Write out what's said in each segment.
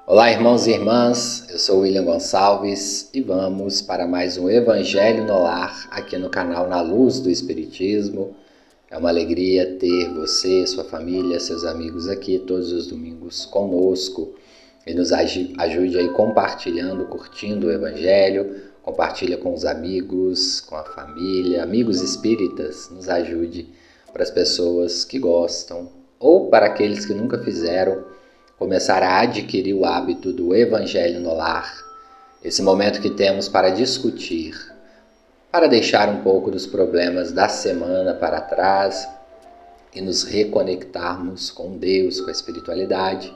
Olá, irmãos e irmãs, eu sou William Gonçalves e vamos para mais um Evangelho no Lar aqui no canal Na Luz do Espiritismo. É uma alegria ter você, sua família, seus amigos aqui todos os domingos conosco e nos ajude aí compartilhando, curtindo o Evangelho, compartilha com os amigos, com a família, amigos espíritas, nos ajude para as pessoas que gostam ou para aqueles que nunca fizeram começar a adquirir o hábito do Evangelho no Lar, esse momento que temos para discutir, para deixar um pouco dos problemas da semana para trás e nos reconectarmos com Deus, com a espiritualidade.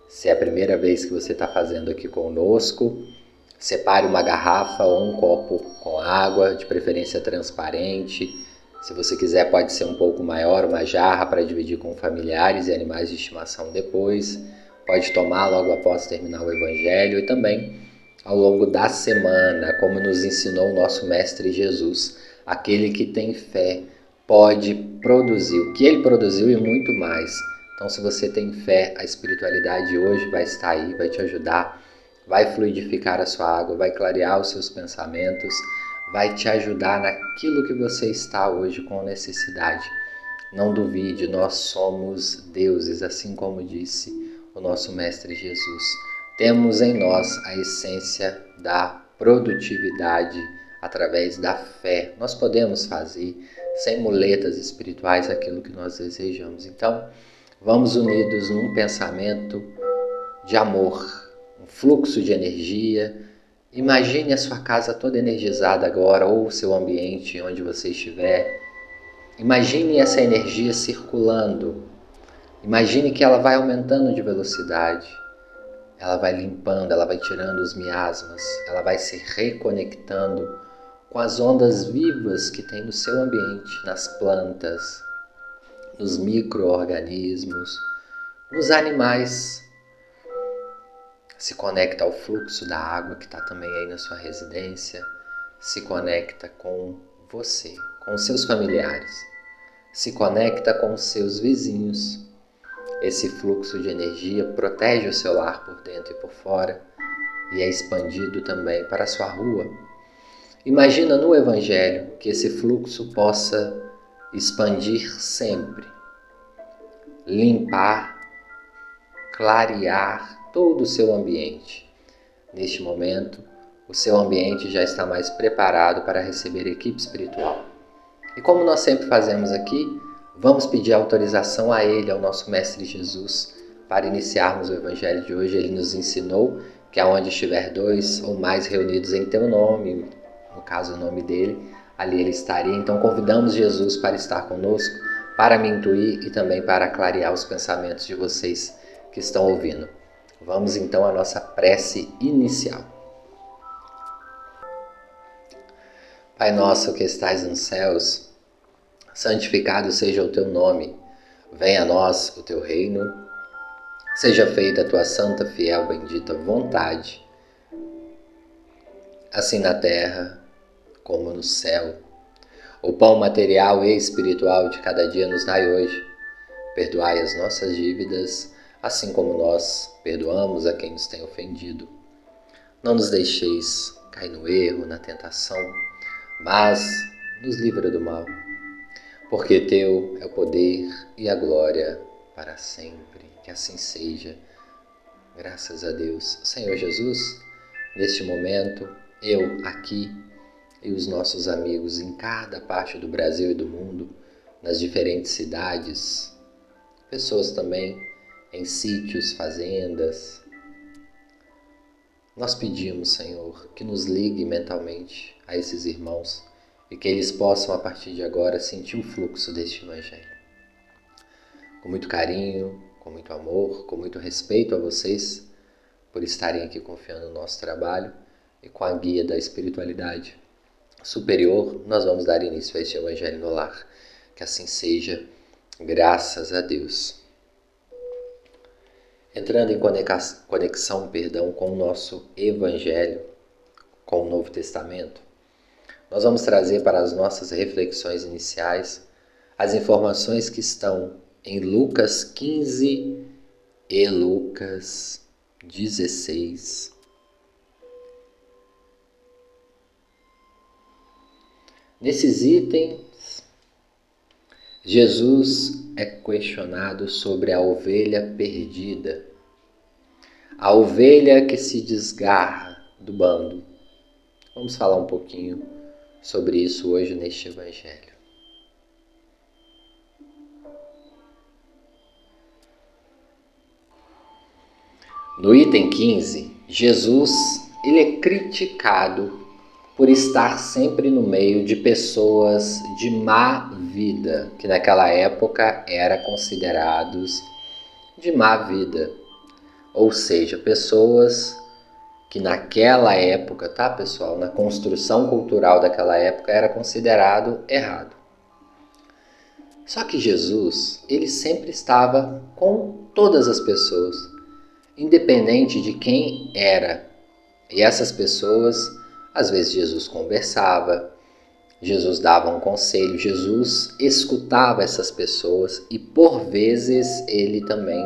Se é a primeira vez que você está fazendo aqui conosco, separe uma garrafa ou um copo com água, de preferência transparente. Se você quiser, pode ser um pouco maior, uma jarra para dividir com familiares e animais de estimação depois. Pode tomar logo após terminar o Evangelho e também ao longo da semana, como nos ensinou o nosso Mestre Jesus. Aquele que tem fé pode produzir o que ele produziu e muito mais. Então, se você tem fé, a espiritualidade hoje vai estar aí, vai te ajudar, vai fluidificar a sua água, vai clarear os seus pensamentos, vai te ajudar naquilo que você está hoje com necessidade. Não duvide, nós somos deuses, assim como disse o nosso Mestre Jesus. Temos em nós a essência da produtividade através da fé. Nós podemos fazer, sem muletas espirituais, aquilo que nós desejamos. Então, vamos unidos num pensamento de amor, um fluxo de energia. Imagine a sua casa toda energizada agora, ou o seu ambiente onde você estiver. Imagine essa energia circulando. Imagine que ela vai aumentando de velocidade. Ela vai limpando, ela vai tirando os miasmas, ela vai se reconectando com as ondas vivas que tem no seu ambiente, nas plantas, nos micro-organismos, nos animais. Se conecta ao fluxo da água que está também aí na sua residência, se conecta com você, com os seus familiares, se conecta com os seus vizinhos. Esse fluxo de energia protege o seu lar por dentro e por fora e é expandido também para a sua rua. Imagina no Evangelho que esse fluxo possa expandir sempre, limpar, clarear todo o seu ambiente. Neste momento, o seu ambiente já está mais preparado para receber equipe espiritual. E como nós sempre fazemos aqui, vamos pedir autorização a Ele, ao nosso Mestre Jesus, para iniciarmos o Evangelho de hoje. Ele nos ensinou que aonde estiver dois ou mais reunidos em teu nome, no caso o nome dele, ali ele estaria. Então convidamos Jesus para estar conosco, para me intuir e também para clarear os pensamentos de vocês que estão ouvindo. Vamos então à nossa prece inicial. Pai nosso que estais nos céus, santificado seja o teu nome. Venha a nós o teu reino. Seja feita a tua santa, fiel, bendita vontade, assim na terra como no céu. O pão material e espiritual de cada dia nos dai hoje. Perdoai as nossas dívidas, assim como nós perdoamos a quem nos tem ofendido. Não nos deixeis cair no erro, na tentação, mas nos livra do mal. Porque teu é o poder e a glória para sempre. Que assim seja. Graças a Deus. Senhor Jesus, neste momento, eu aqui e os nossos amigos em cada parte do Brasil e do mundo, nas diferentes cidades, pessoas também em sítios, fazendas. Nós pedimos, Senhor, que nos ligue mentalmente a esses irmãos e que eles possam, a partir de agora, sentir o fluxo deste Evangelho. Com muito carinho, com muito amor, com muito respeito a vocês por estarem aqui confiando no nosso trabalho e com a guia da espiritualidade superior, nós vamos dar início a este Evangelho no Lar. Que assim seja, graças a Deus. Entrando em conexão com o nosso Evangelho, com o Novo Testamento, nós vamos trazer para as nossas reflexões iniciais as informações que estão em Lucas 15 e Lucas 16. Nesses itens, Jesus é questionado sobre a ovelha perdida, a ovelha que se desgarra do bando. Vamos falar um pouquinho sobre isso hoje neste Evangelho. No item 15, Jesus ele é criticado por estar sempre no meio de pessoas de má vida, que naquela época eram considerados de má vida. Ou seja, pessoas que naquela época, tá pessoal, na construção cultural daquela época era considerado errado. Só que Jesus, ele sempre estava com todas as pessoas, independente de quem era. E essas pessoas, às vezes Jesus conversava, Jesus dava um conselho, Jesus escutava essas pessoas e por vezes ele também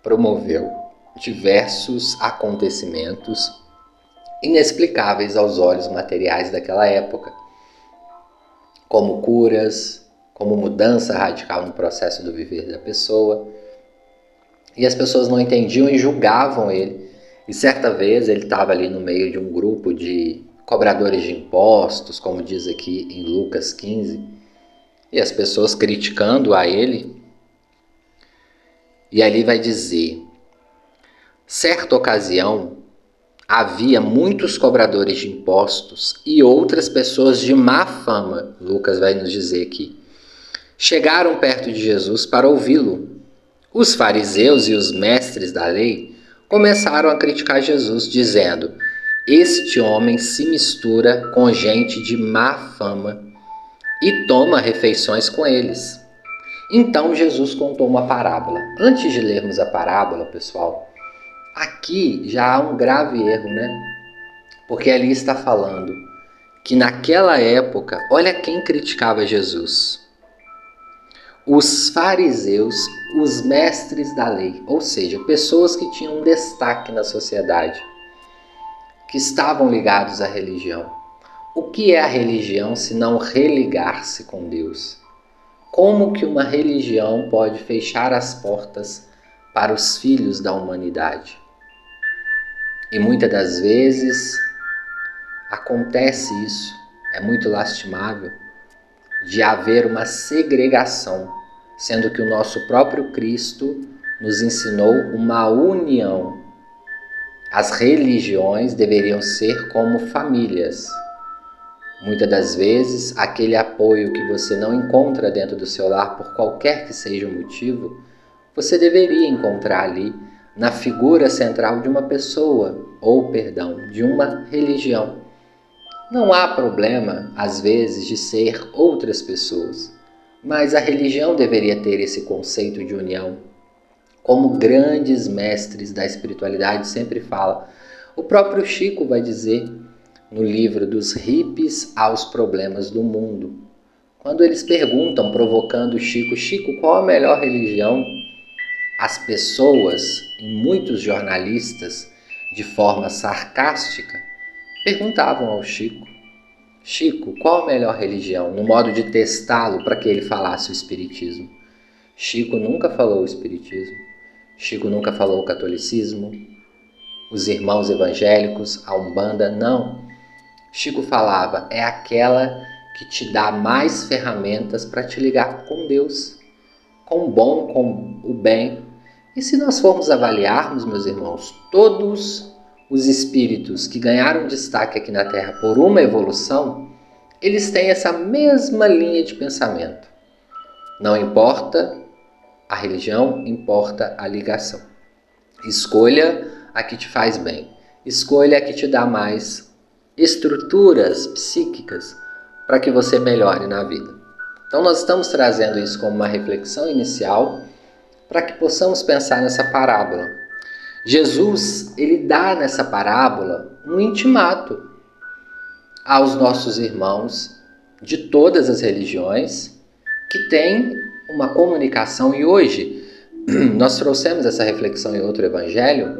promoveu diversos acontecimentos inexplicáveis aos olhos materiais daquela época, como curas, como mudança radical no processo do viver da pessoa. E as pessoas não entendiam e julgavam ele. E certa vez ele estava ali no meio de um grupo de cobradores de impostos, como diz aqui em Lucas 15, e as pessoas criticando a ele. E ali vai dizer: certa ocasião havia muitos cobradores de impostos e outras pessoas de má fama, Lucas vai nos dizer aqui, chegaram perto de Jesus para ouvi-lo. Os fariseus e os mestres da lei começaram a criticar Jesus, dizendo: este homem se mistura com gente de má fama e toma refeições com eles. Então Jesus contou uma parábola. Antes de lermos a parábola, pessoal, aqui já há um grave erro, né? Porque ali está falando que naquela época, olha quem criticava Jesus: os fariseus, os mestres da lei, ou seja, pessoas que tinham um destaque na sociedade, que estavam ligados à religião. O que é a religião se não religar-se com Deus? Como que uma religião pode fechar as portas para os filhos da humanidade? E muitas das vezes acontece isso, é muito lastimável, de haver uma segregação, sendo que o nosso próprio Cristo nos ensinou uma união. As religiões deveriam ser como famílias. Muitas das vezes, aquele apoio que você não encontra dentro do seu lar, por qualquer que seja o motivo, você deveria encontrar ali na figura central de uma pessoa, ou, de uma religião. Não há problema, às vezes, de ser outras pessoas, mas a religião deveria ter esse conceito de união. Como grandes mestres da espiritualidade sempre falam. O próprio Chico vai dizer no livro Dos Hippies aos Problemas do Mundo, quando eles perguntam, provocando Chico: Chico, qual a melhor religião? As pessoas, e muitos jornalistas, de forma sarcástica, perguntavam ao Chico: Chico, qual a melhor religião? No modo de testá-lo para que ele falasse o Espiritismo. Chico nunca falou o Espiritismo. Chico nunca falou o catolicismo, os irmãos evangélicos, a Umbanda, não. Chico falava: é aquela que te dá mais ferramentas para te ligar com Deus, com o bom, com o bem. E se nós formos avaliarmos, meus irmãos, todos os espíritos que ganharam destaque aqui na Terra por uma evolução, eles têm essa mesma linha de pensamento. Não importa a religião, importa a ligação. Escolha a que te faz bem. Escolha a que te dá mais estruturas psíquicas para que você melhore na vida. Então nós estamos trazendo isso como uma reflexão inicial para que possamos pensar nessa parábola. Jesus, ele dá nessa parábola um intimato aos nossos irmãos de todas as religiões que têm uma comunicação. E hoje nós trouxemos essa reflexão em outro evangelho,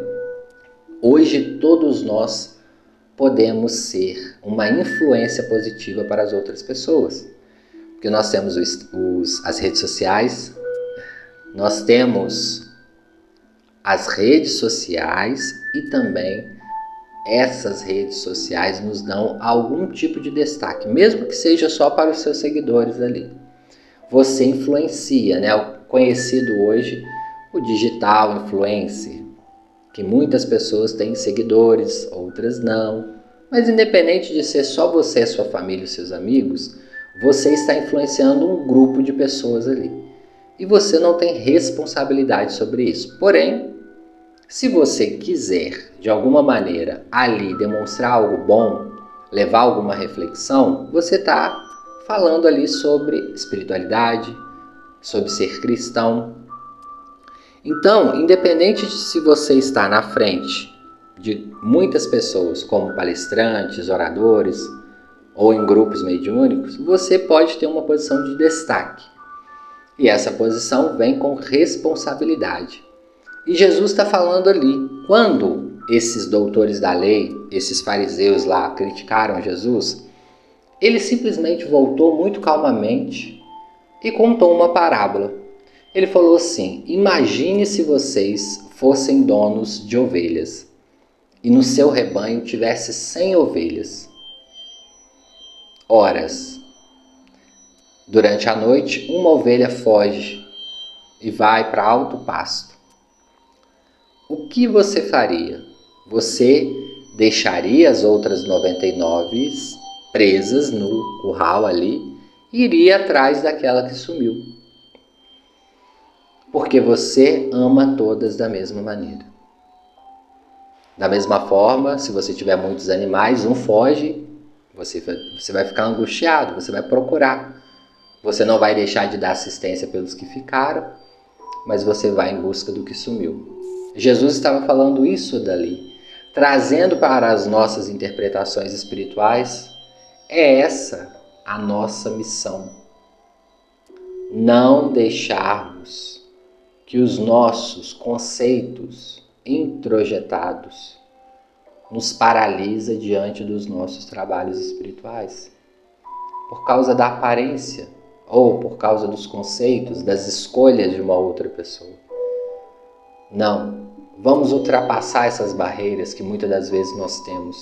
Hoje todos nós podemos ser uma influência positiva para as outras pessoas. Porque nós temos as redes sociais, nós temos as redes sociais e também essas redes sociais nos dão algum tipo de destaque, mesmo que seja só para os seus seguidores ali. Você influencia, né? O conhecido hoje, o digital influencer, que muitas pessoas têm seguidores, outras não. Mas independente de ser só você, sua família e seus amigos, você está influenciando um grupo de pessoas ali. E você não tem responsabilidade sobre isso. Porém, se você quiser, de alguma maneira, ali demonstrar algo bom, levar alguma reflexão, você está falando ali sobre espiritualidade, sobre ser cristão. Então, independente de se você está na frente de muitas pessoas, como palestrantes, oradores, ou em grupos mediúnicos, você pode ter uma posição de destaque. E essa posição vem com responsabilidade. E Jesus está falando ali, quando esses doutores da lei, esses fariseus lá criticaram Jesus, ele simplesmente voltou muito calmamente e contou uma parábola. Ele falou assim: imagine se vocês fossem donos de ovelhas e no seu rebanho tivesse 100 ovelhas. Horas. Durante a noite, uma ovelha foge e vai para alto pasto. O que você faria? Você deixaria as outras 99 presas no curral ali e iria atrás daquela que sumiu. Porque você ama todas da mesma maneira. Da mesma forma, se você tiver muitos animais, um foge, você vai ficar angustiado, você vai procurar. Você não vai deixar de dar assistência pelos que ficaram, mas você vai em busca do que sumiu. Jesus estava falando isso dali, trazendo para as nossas interpretações espirituais. É essa a nossa missão. Não deixarmos que os nossos conceitos introjetados nos paralisa diante dos nossos trabalhos espirituais. Por causa da aparência ou por causa dos conceitos, das escolhas de uma outra pessoa. Não, vamos ultrapassar essas barreiras que muitas das vezes nós temos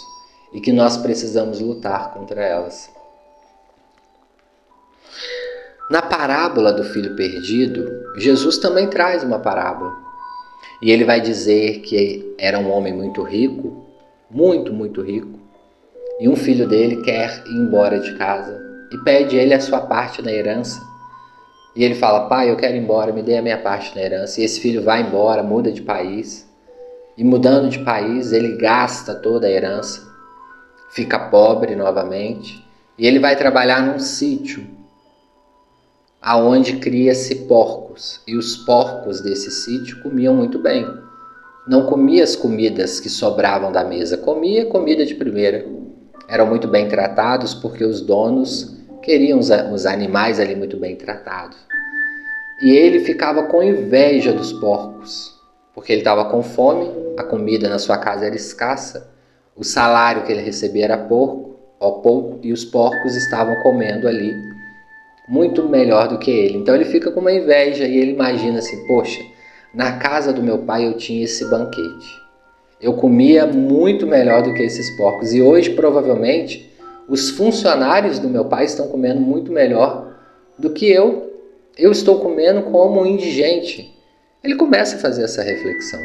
e que nós precisamos lutar contra elas. Na parábola do filho perdido, Jesus também traz uma parábola. E ele vai dizer que era um homem muito rico, muito rico, e um filho dele quer ir embora de casa e pede ele a sua parte na herança. E ele fala: pai, eu quero ir embora, me dê a minha parte na herança. E esse filho vai embora, muda de país. E mudando de país, ele gasta toda a herança, fica pobre novamente. E ele vai trabalhar num sítio aonde cria-se porcos. E os porcos desse sítio comiam muito bem. Não comia as comidas que sobravam da mesa, comia comida de primeira. Eram muito bem tratados porque os donos queriam os animais ali muito bem tratados. E ele ficava com inveja dos porcos, porque ele estava com fome, a comida na sua casa era escassa, o salário que ele recebia era pouco, e os porcos estavam comendo ali muito melhor do que ele. Então ele fica com uma inveja e ele imagina assim: poxa, na casa do meu pai eu tinha esse banquete. Eu comia muito melhor do que esses porcos. E hoje, provavelmente, os funcionários do meu pai estão comendo muito melhor do que eu. Eu estou comendo como um indigente. Ele começa a fazer essa reflexão.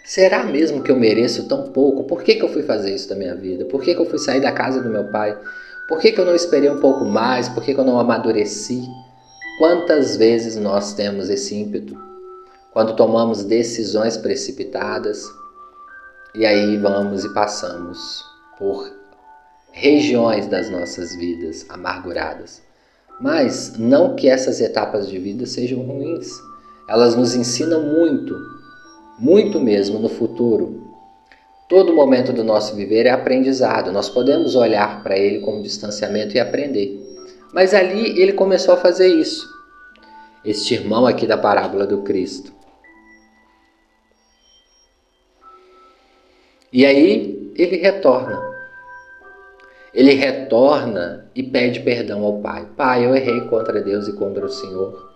Será mesmo que eu mereço tão pouco? Por que eu fui fazer isso da minha vida? Por que eu fui sair da casa do meu pai? Por que eu não esperei um pouco mais? Por que eu não amadureci? Quantas vezes nós temos esse ímpeto? Quando tomamos decisões precipitadas, e aí vamos e passamos por regiões das nossas vidas amarguradas. Mas não que essas etapas de vida sejam ruins. Elas nos ensinam muito, muito mesmo no futuro. Todo momento do nosso viver é aprendizado. Nós podemos olhar para ele com distanciamento e aprender. Mas ali ele começou a fazer isso. Este irmão aqui da parábola do Cristo. E aí ele retorna. Ele retorna e pede perdão ao pai. Pai, eu errei contra Deus e contra o Senhor.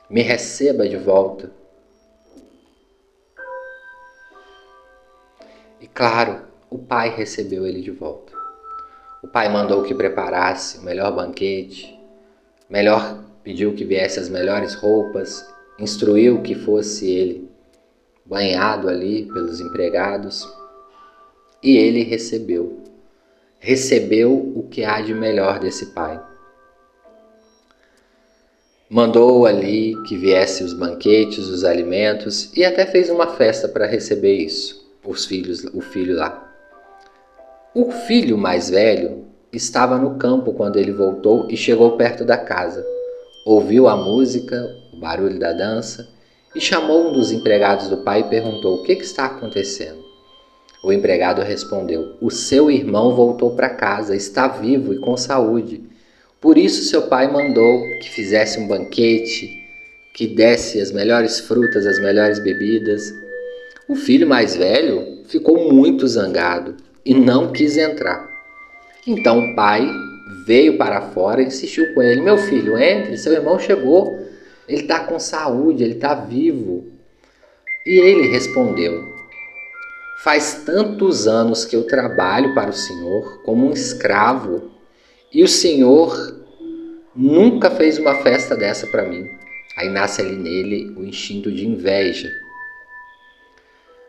Me receba de volta. E claro, o pai recebeu ele de volta. O pai mandou que preparasse o melhor banquete, pediu que viesse as melhores roupas, instruiu que fosse ele banhado ali pelos empregados. E ele recebeu o que há de melhor desse pai. Mandou ali que viesse os banquetes, os alimentos, e até fez uma festa para receber isso, o filho lá. O filho mais velho estava no campo quando ele voltou e chegou perto da casa. Ouviu a música, o barulho da dança, e chamou um dos empregados do pai e perguntou: o que está acontecendo? O empregado respondeu: o seu irmão voltou para casa, está vivo e com saúde. Por isso seu pai mandou que fizesse um banquete, que desse as melhores frutas, as melhores bebidas. O filho mais velho ficou muito zangado e não quis entrar. Então o pai veio para fora e insistiu com ele: meu filho, entre, seu irmão chegou, ele está com saúde, ele está vivo. E ele respondeu: faz tantos anos que eu trabalho para o Senhor como um escravo e o Senhor nunca fez uma festa dessa para mim. Aí nasce ali nele o instinto de inveja.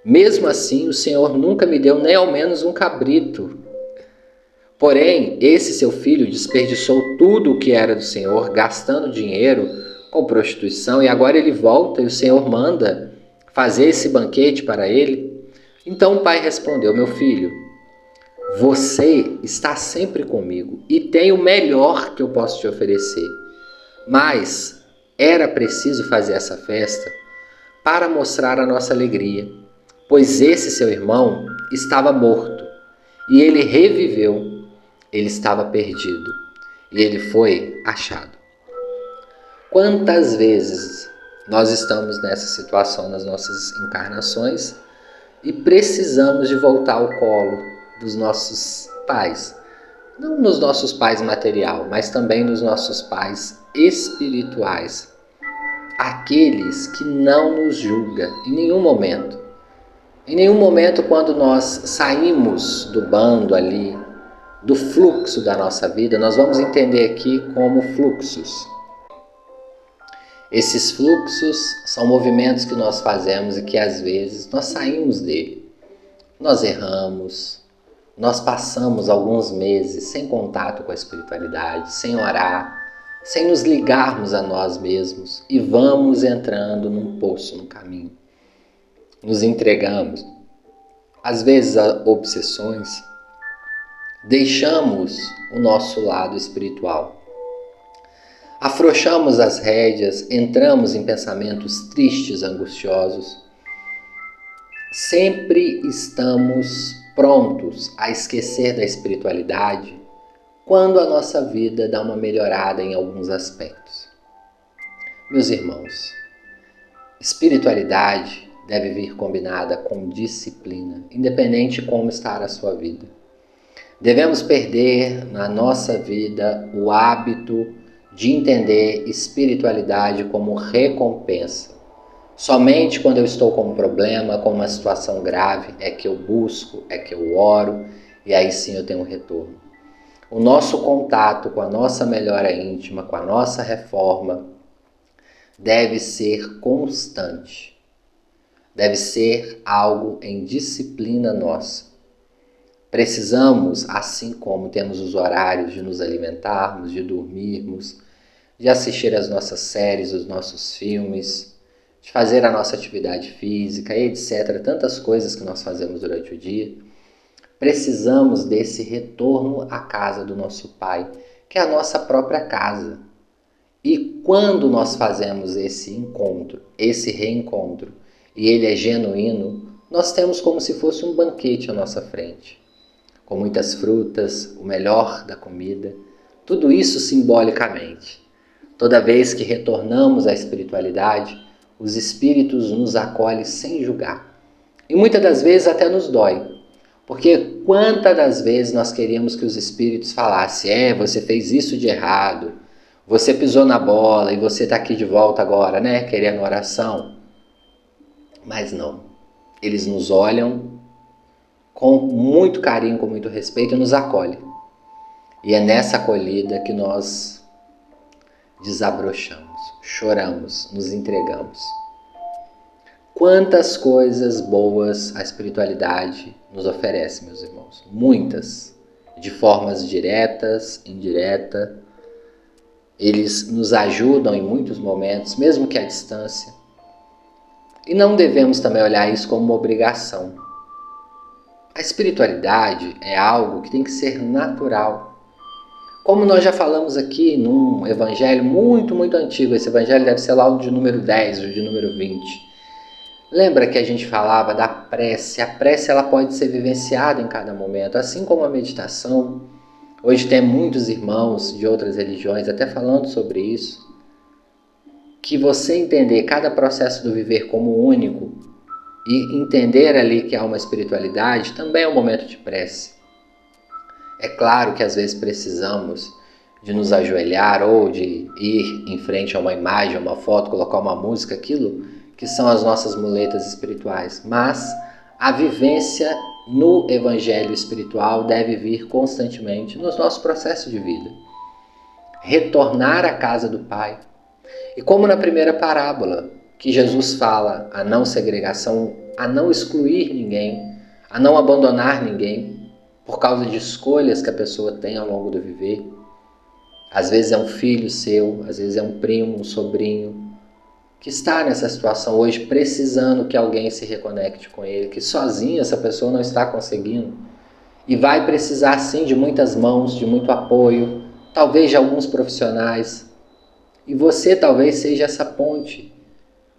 Mesmo assim, o Senhor nunca me deu nem ao menos um cabrito. Porém, esse seu filho desperdiçou tudo o que era do Senhor, gastando dinheiro com prostituição, e agora ele volta e o Senhor manda fazer esse banquete para ele. Então o pai respondeu: meu filho, você está sempre comigo e tem o melhor que eu posso te oferecer. Mas era preciso fazer essa festa para mostrar a nossa alegria, pois esse seu irmão estava morto e ele reviveu. Ele estava perdido e ele foi achado. Quantas vezes nós estamos nessa situação nas nossas encarnações e precisamos de voltar ao colo dos nossos pais? Não nos nossos pais material, mas também nos nossos pais espirituais. Aqueles que não nos julgam em nenhum momento. Em nenhum momento, quando nós saímos do bando ali, do fluxo da nossa vida, nós vamos entender aqui como fluxos. Esses fluxos são movimentos que nós fazemos e que às vezes nós saímos dele. Nós erramos, nós passamos alguns meses sem contato com a espiritualidade, sem orar, sem nos ligarmos a nós mesmos e vamos entrando num poço no caminho. Nos entregamos, às vezes, a obsessões, deixamos o nosso lado espiritual. Afrouxamos as rédeas, entramos em pensamentos tristes, angustiosos. Sempre estamos prontos a esquecer da espiritualidade quando a nossa vida dá uma melhorada em alguns aspectos. Meus irmãos, espiritualidade deve vir combinada com disciplina, independente de como estar a sua vida. Devemos perder na nossa vida o hábito de entender espiritualidade como recompensa. Somente quando eu estou com um problema, com uma situação grave, é que eu busco, é que eu oro, e aí sim eu tenho um retorno. O nosso contato com a nossa melhora íntima, com a nossa reforma, deve ser constante. Deve ser algo em disciplina nossa. Precisamos, assim como temos os horários de nos alimentarmos, de dormirmos, de assistir às nossas séries, os nossos filmes, de fazer a nossa atividade física, etc. Tantas coisas que nós fazemos durante o dia. Precisamos desse retorno à casa do nosso Pai, que é a nossa própria casa. E quando nós fazemos esse encontro, esse reencontro, e ele é genuíno, nós temos como se fosse um banquete à nossa frente, com muitas frutas, o melhor da comida, tudo isso simbolicamente. Toda vez que retornamos à espiritualidade, os espíritos nos acolhem sem julgar. E muitas das vezes até nos dói. Porque quantas das vezes nós queríamos que os espíritos falassem, você fez isso de errado, você pisou na bola e você está aqui de volta agora, né, querendo oração. Mas não, eles nos olham com muito carinho, com muito respeito e nos acolhem. E é nessa acolhida que nós desabrochamos, choramos, nos entregamos. Quantas coisas boas a espiritualidade nos oferece, meus irmãos. Muitas, de formas diretas, indiretas. Eles nos ajudam em muitos momentos, mesmo que à distância. E não devemos também olhar isso como uma obrigação. A espiritualidade é algo que tem que ser natural. Como nós já falamos aqui num evangelho muito, muito antigo, esse evangelho deve ser lá o de número 10 ou de número 20. Lembra que a gente falava da prece? A prece ela pode ser vivenciada em cada momento, assim como a meditação. Hoje tem muitos irmãos de outras religiões até falando sobre isso. Que você entender cada processo do viver como único e entender ali que há uma espiritualidade também é um momento de prece. É claro que às vezes precisamos de nos ajoelhar ou de ir em frente a uma imagem, a uma foto, colocar uma música, aquilo que são as nossas muletas espirituais. Mas a vivência no evangelho espiritual deve vir constantemente nos nossos processos de vida. Retornar à casa do Pai. E como na primeira parábola, que Jesus fala a não segregação, a não excluir ninguém, a não abandonar ninguém, por causa de escolhas que a pessoa tem ao longo do viver. Às vezes é um filho seu, às vezes é um primo, um sobrinho, que está nessa situação hoje precisando que alguém se reconecte com ele, que sozinho essa pessoa não está conseguindo. E vai precisar sim de muitas mãos, de muito apoio, talvez de alguns profissionais. E você talvez seja essa ponte.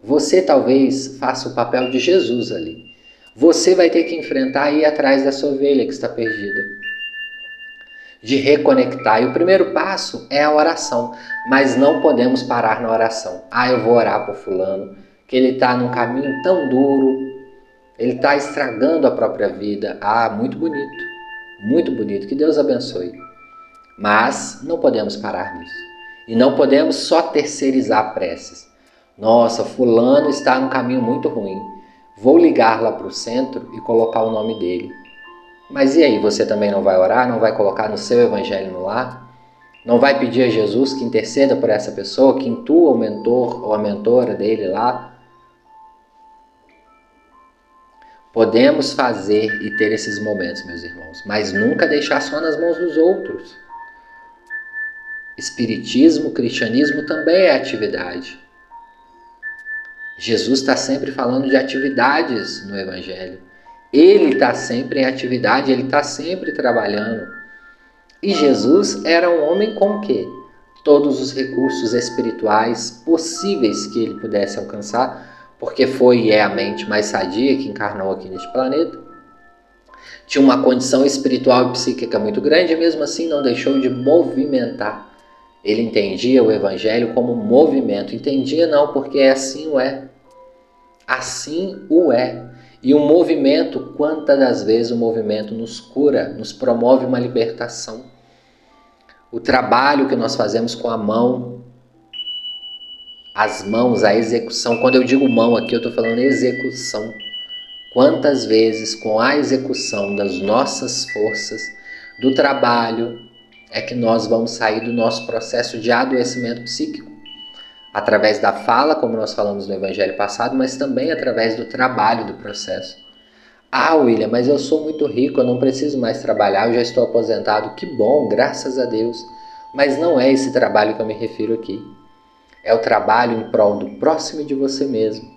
Você talvez faça o papel de Jesus ali. Você vai ter que enfrentar e ir atrás dessa ovelha que está perdida. De reconectar. E o primeiro passo é a oração. Mas não podemos parar na oração. Eu vou orar por fulano, que ele está num caminho tão duro, ele está estragando a própria vida. Muito bonito. Muito bonito. Que Deus abençoe. Mas não podemos parar nisso. E não podemos só terceirizar preces. Nossa, fulano está num caminho muito ruim. Vou ligar lá para o centro e colocar o nome dele. Mas e aí, você também não vai orar? Não vai colocar no seu evangelho no lar? Não vai pedir a Jesus que interceda por essa pessoa, que intua o mentor ou a mentora dele lá? Podemos fazer e ter esses momentos, meus irmãos, mas nunca deixar só nas mãos dos outros. Espiritismo, cristianismo também é atividade. Jesus está sempre falando de atividades no evangelho. Ele está sempre em atividade, ele está sempre trabalhando. E Jesus era um homem com o quê? Todos os recursos espirituais possíveis que ele pudesse alcançar, porque foi e é a mente mais sadia que encarnou aqui neste planeta. Tinha uma condição espiritual e psíquica muito grande e mesmo assim não deixou de movimentar. Ele entendia o evangelho como movimento. Entendia não, porque assim o é. Assim o é. E o movimento, quantas das vezes o movimento nos cura, nos promove uma libertação. O trabalho que nós fazemos com a mão, as mãos, a execução. Quando eu digo mão aqui, eu estou falando execução. Quantas vezes com a execução das nossas forças, do trabalho, é que nós vamos sair do nosso processo de adoecimento psíquico. Através da fala, como nós falamos no evangelho passado, mas também através do trabalho do processo. William, mas eu sou muito rico, eu não preciso mais trabalhar, eu já estou aposentado. Que bom, graças a Deus. Mas não é esse trabalho que eu me refiro aqui. É o trabalho em prol do próximo e de você mesmo.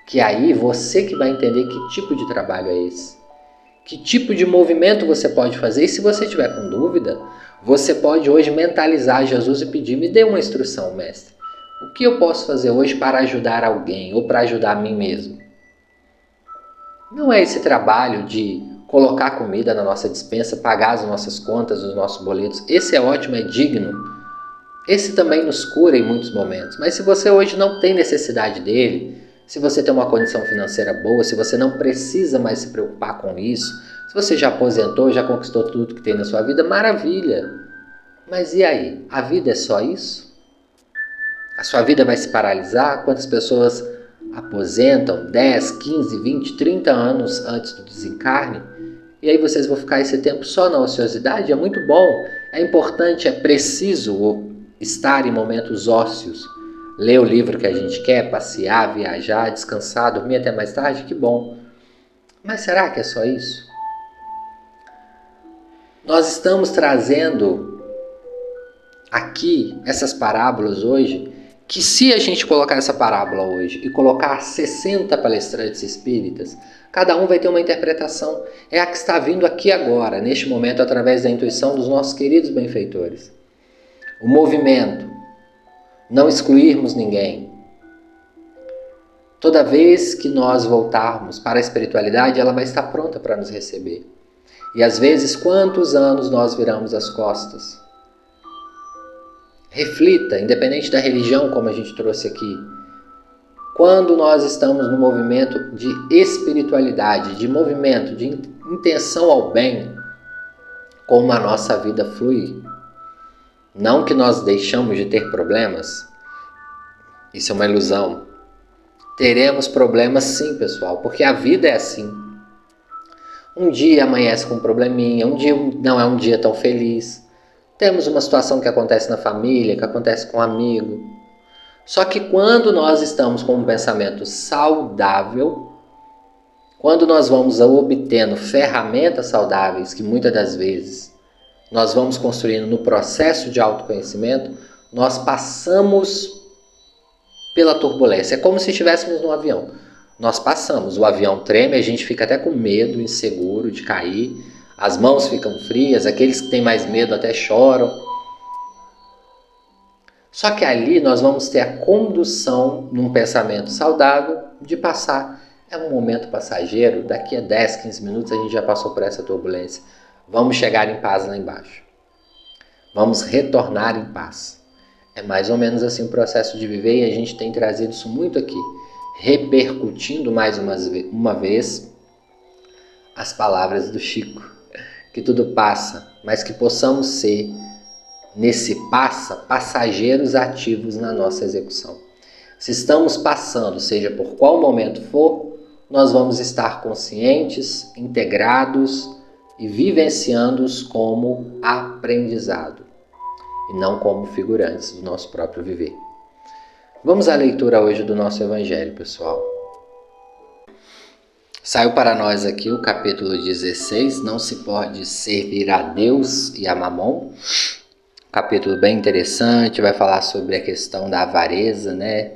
Que aí você que vai entender que tipo de trabalho é esse. Que tipo de movimento você pode fazer? E se você tiver com dúvida, você pode hoje mentalizar Jesus e pedir, me dê uma instrução, mestre. O que eu posso fazer hoje para ajudar alguém ou para ajudar a mim mesmo? Não é esse trabalho de colocar comida na nossa despensa, pagar as nossas contas, os nossos boletos. Esse é ótimo, é digno. Esse também nos cura em muitos momentos. Mas se você hoje não tem necessidade dele, se você tem uma condição financeira boa, se você não precisa mais se preocupar com isso, se você já aposentou, já conquistou tudo que tem na sua vida, maravilha. Mas e aí? A vida é só isso? A sua vida vai se paralisar? Quantas pessoas aposentam 10, 15, 20, 30 anos antes do desencarne? E aí vocês vão ficar esse tempo só na ociosidade? É muito bom, é importante, é preciso estar em momentos ósseos. Ler o livro que a gente quer, passear, viajar, descansar, dormir até mais tarde, que bom. Mas será que é só isso? Nós estamos trazendo aqui essas parábolas hoje, que se a gente colocar essa parábola hoje e colocar 60 palestrantes espíritas, cada um vai ter uma interpretação. É a que está vindo aqui agora, neste momento, através da intuição dos nossos queridos benfeitores. O movimento, não excluirmos ninguém. Toda vez que nós voltarmos para a espiritualidade, ela vai estar pronta para nos receber. E às vezes, quantos anos nós viramos as costas? Reflita, independente da religião, como a gente trouxe aqui. Quando nós estamos no movimento de espiritualidade, de movimento, de intenção ao bem, como a nossa vida flui. Não que nós deixamos de ter problemas. Isso é uma ilusão. Teremos problemas sim, pessoal, porque a vida é assim. Um dia amanhece com um probleminha, um dia não é um dia tão feliz. Temos uma situação que acontece na família, que acontece com um amigo. Só que quando nós estamos com um pensamento saudável, quando nós vamos obtendo ferramentas saudáveis, que muitas das vezes nós vamos construindo no processo de autoconhecimento, nós passamos pela turbulência. É como se estivéssemos num avião. Nós passamos, o avião treme, a gente fica até com medo, inseguro de cair, as mãos ficam frias, aqueles que têm mais medo até choram. Só que ali nós vamos ter a condução num pensamento saudável de passar. É um momento passageiro, daqui a 10, 15 minutos a gente já passou por essa turbulência. Vamos chegar em paz lá embaixo. Vamos retornar em paz. É mais ou menos assim o processo de viver e a gente tem trazido isso muito aqui, repercutindo mais uma vez as palavras do Chico. Que tudo passa, mas que possamos ser, nesse passageiros ativos na nossa execução. Se estamos passando, seja por qual momento for, nós vamos estar conscientes, integrados e vivenciando-os como aprendizado e não como figurantes do nosso próprio viver. Vamos à leitura hoje do nosso Evangelho, pessoal. Saiu para nós aqui o capítulo 16, não se pode servir a Deus e a Mamon. Capítulo bem interessante, vai falar sobre a questão da avareza, né?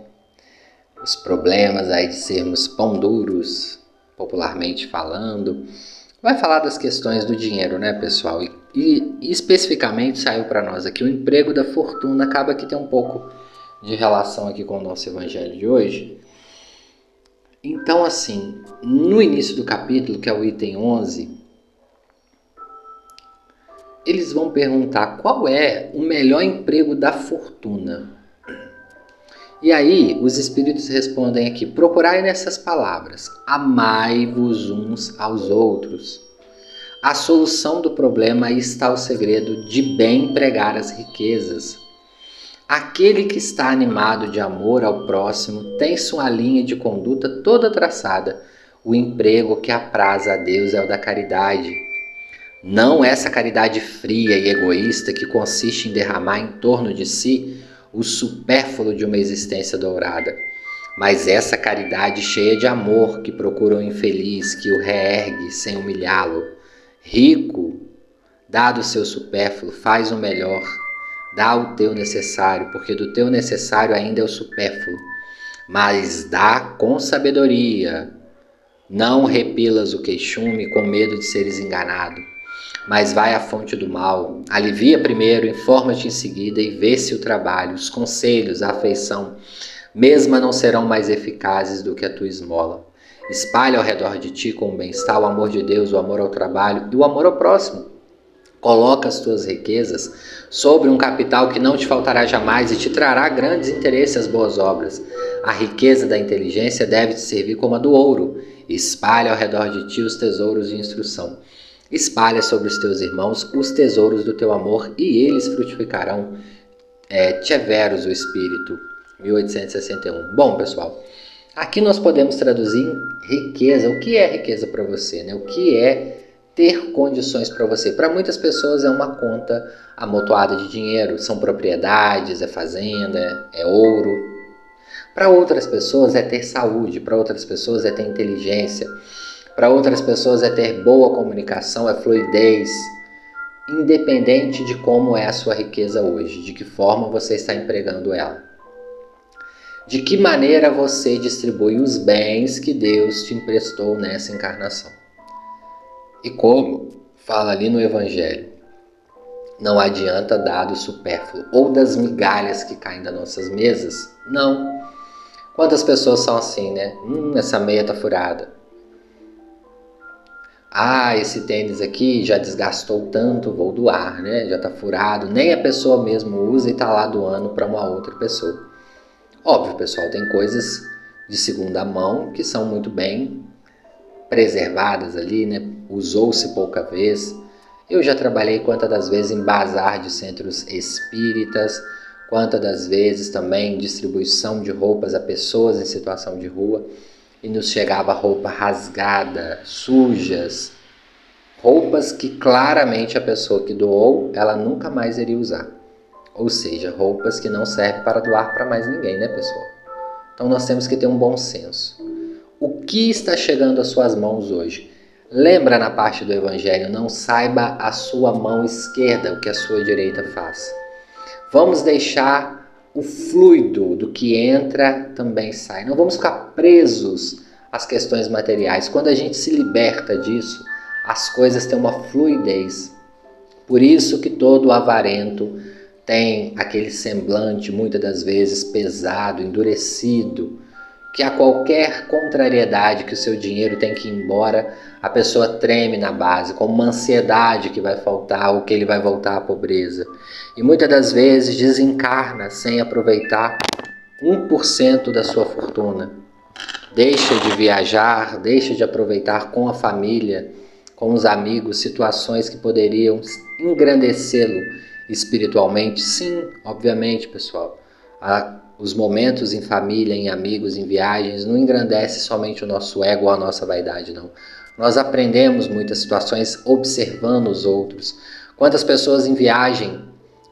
Os problemas aí de sermos pão duros, popularmente falando. Vai falar das questões do dinheiro, né, pessoal? E especificamente saiu para nós aqui o emprego da fortuna. Acaba que tem um pouco de relação aqui com o nosso evangelho de hoje. Então, assim, no início do capítulo, que é o item 11, eles vão perguntar qual é o melhor emprego da fortuna. E aí, os espíritos respondem aqui, procurai nessas palavras, amai-vos uns aos outros. A solução do problema, aí está o segredo de bem empregar as riquezas. Aquele que está animado de amor ao próximo tem sua linha de conduta toda traçada. O emprego que apraz a Deus é o da caridade. Não essa caridade fria e egoísta que consiste em derramar em torno de si o supérfluo de uma existência dourada, mas essa caridade cheia de amor que procura o infeliz, que o reergue sem humilhá-lo. Rico, dado o seu supérfluo, faz o melhor. Dá o teu necessário, porque do teu necessário ainda é o supérfluo. Mas dá com sabedoria. Não repilas o queixume com medo de seres enganado. Mas vai à fonte do mal. Alivia primeiro, informa-te em seguida e vê se o trabalho, os conselhos, a afeição, mesma não serão mais eficazes do que a tua esmola. Espalha ao redor de ti com o bem-estar o amor de Deus, o amor ao trabalho e o amor ao próximo. Coloca as tuas riquezas sobre um capital que não te faltará jamais e te trará grandes interesses às boas obras. A riqueza da inteligência deve te servir como a do ouro. Espalha ao redor de ti os tesouros de instrução. Espalha sobre os teus irmãos os tesouros do teu amor e eles frutificarão. Tcheveros, o Espírito, 1861. Bom, pessoal, aqui nós podemos traduzir em riqueza. O que é riqueza para você, né? O que é ter condições para você? Para muitas pessoas é uma conta amontoada de dinheiro, são propriedades, é fazenda, é ouro. Para outras pessoas é ter saúde, para outras pessoas é ter inteligência, para outras pessoas é ter boa comunicação, é fluidez. Independente de como é a sua riqueza hoje, de que forma você está empregando ela. De que maneira você distribui os bens que Deus te emprestou nessa encarnação. E como fala ali no Evangelho, não adianta dar do supérfluo ou das migalhas que caem das nossas mesas. Não. Quantas pessoas são assim, né? Essa meia tá furada. Esse tênis aqui já desgastou tanto, vou doar, né? Já tá furado. Nem a pessoa mesmo usa e tá lá doando para uma outra pessoa. Óbvio, pessoal, tem coisas de segunda mão que são muito bem preservadas ali, né? Usou-se pouca vez. Eu já trabalhei quantas das vezes em bazar de centros espíritas, quantas das vezes também em distribuição de roupas a pessoas em situação de rua. E nos chegava roupa rasgada, sujas, roupas que claramente a pessoa que doou, ela nunca mais iria usar. Ou seja, roupas que não servem para doar para mais ninguém, né, pessoal? Então nós temos que ter um bom senso. O que está chegando às suas mãos hoje? Lembra na parte do Evangelho, não saiba a sua mão esquerda o que a sua direita faz. Vamos deixar o fluido do que entra também sai. Não vamos ficar presos às questões materiais. Quando a gente se liberta disso, as coisas têm uma fluidez. Por isso que todo avarento tem aquele semblante, muitas das vezes, pesado, endurecido, que a qualquer contrariedade que o seu dinheiro tem que ir embora, a pessoa treme na base, com uma ansiedade que vai faltar ou que ele vai voltar à pobreza. E muitas das vezes desencarna sem aproveitar 1% da sua fortuna. Deixa de viajar, deixa de aproveitar com a família, com os amigos, situações que poderiam engrandecê-lo espiritualmente. Sim, obviamente, pessoal. Os momentos em família, em amigos, em viagens, não engrandece somente o nosso ego ou a nossa vaidade, não. Nós aprendemos muitas situações observando os outros. Quantas pessoas em viagem